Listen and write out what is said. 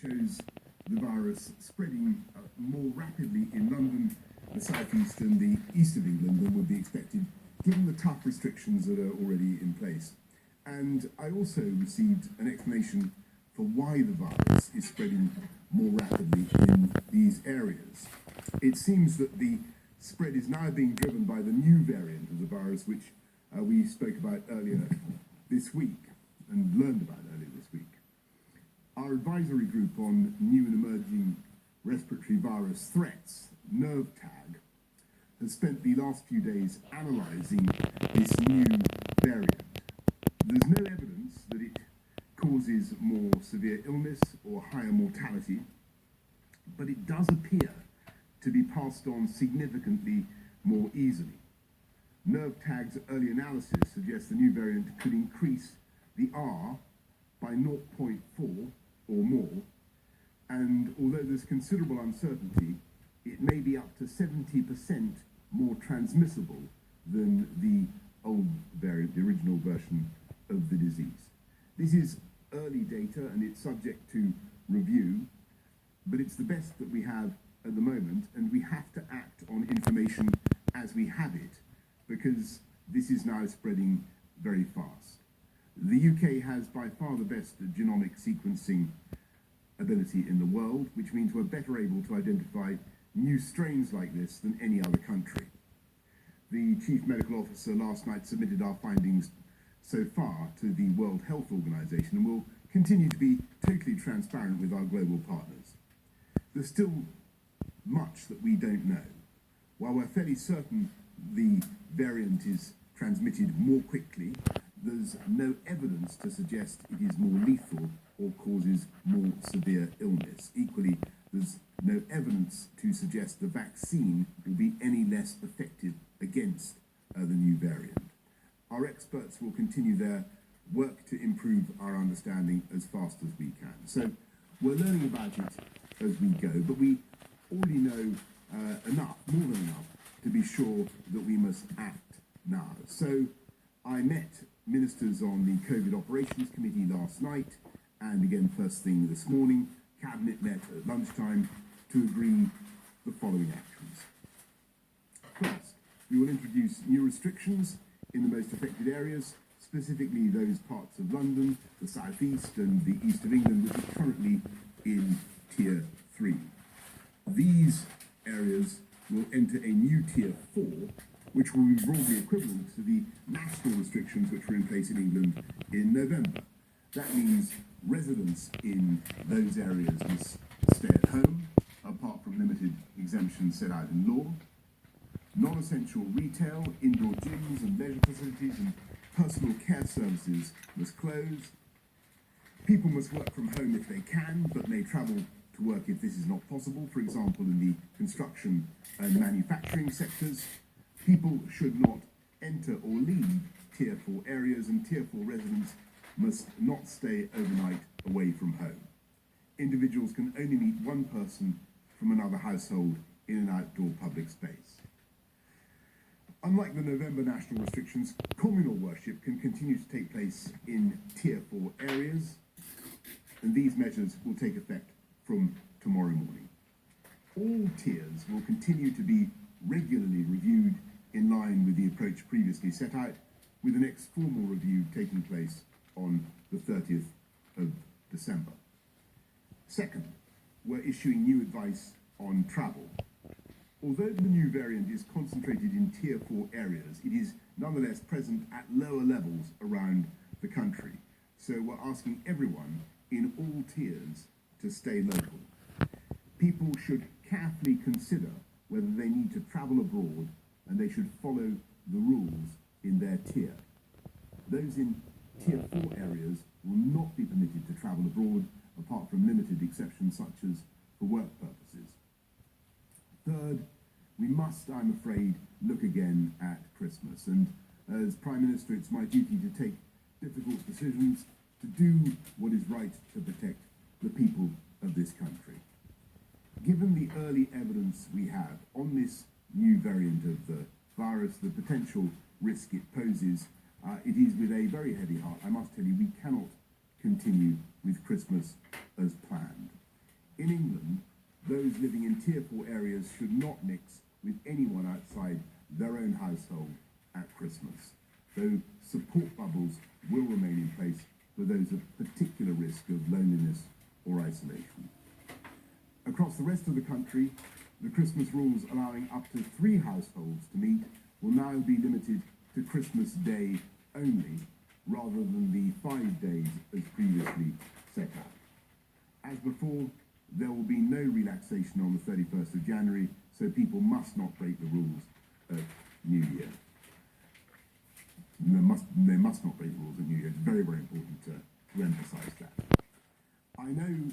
shows the virus spreading more rapidly in London, the southeast and the east of England than would be expected, given the tough restrictions that are already in place. And I also received an explanation for why the virus is spreading more rapidly in these areas. It seems that the spread is now being driven by the new variant of the virus, which we spoke about earlier this week and learned about earlier this week. Our advisory group on new and emerging respiratory virus threats, NERVTAG, has spent the last few days analysing this new variant. There's no evidence that it causes more severe illness or higher mortality, but it does appear to be passed on significantly more easily. NERVTAG's early analysis suggests the new variant could increase the R by 0.4 or more, and although there's considerable uncertainty, it may be up to 70% more transmissible than the old variant, the original version of the disease. This is early data and it's subject to review, but it's the best that we have at the moment, and we have to act on information as we have it, because this is now spreading very fast. The UK has by far the best genomic sequencing ability in the world, which means we're better able to identify new strains like this than any other country. The Chief Medical Officer last night submitted our findings so far to the World Health Organization, and will continue to be totally transparent with our global partners. There's still much that we don't know. While we're fairly certain the variant is transmitted more quickly, there's no evidence to suggest it is more lethal or causes more severe illness. Equally, there's no evidence to suggest the vaccine will be any less effective against the new variant. Our experts will continue their work to improve our understanding as fast as we can. So we're learning about it as we go, but we already know enough, more than enough, to be sure that we must act now. So I met ministers on the COVID Operations Committee last night, and again first thing this morning. Cabinet met at lunchtime to agree the following actions. First, we will introduce new restrictions in the most affected areas, specifically those parts of London, the southeast and the east of England, which are currently in Tier 3. These areas will enter a new Tier 4, which will be broadly equivalent to the national restrictions which were in place in England in November. That means residents in those areas must stay at home, apart from limited exemptions set out in law. Non-essential retail, indoor gyms and leisure facilities and personal care services must close. People must work from home if they can, but may travel to work if this is not possible, for example in the construction and manufacturing sectors. People should not enter or leave Tier 4 areas, and Tier 4 residents must not stay overnight away from home. Individuals can only meet one person from another household in an outdoor public space. Unlike the November national restrictions, communal worship can continue to take place in Tier 4 areas, and these measures will take effect from tomorrow morning. All tiers will continue to be regularly reviewed in line with the approach previously set out, with the next formal review taking place on the 30th of December. Second, we're issuing new advice on travel. Although the new variant is concentrated in Tier 4 areas, it is nonetheless present at lower levels around the country. So we're asking everyone in all tiers to stay local. People should carefully consider whether they need to travel abroad, and they should follow the rules in their tier. Those in Tier 4 areas will not be permitted to travel abroad, apart from limited exceptions such as for work purposes. Third, we must, I'm afraid, look again at Christmas, and as Prime Minister it's my duty to take difficult decisions, to do what is right to protect the people of this country. Given the early evidence we have on this new variant of the virus, the potential risk it poses, it is with a very heavy heart, I must tell you, we cannot continue with Christmas as planned. In England, those living in Tier 4 areas should not mix with anyone outside their own household at Christmas, though support bubbles will remain in place for those at particular risk of loneliness or isolation. Across the rest of the country, the Christmas rules allowing up to 3 households to meet will now be limited to Christmas Day only, rather than the 5 days as previously set out. As before, there will be no relaxation on the 31st of January, so people must not break the rules at New Year. They must not break the rules at New Year. It's very, very important to emphasise that. I know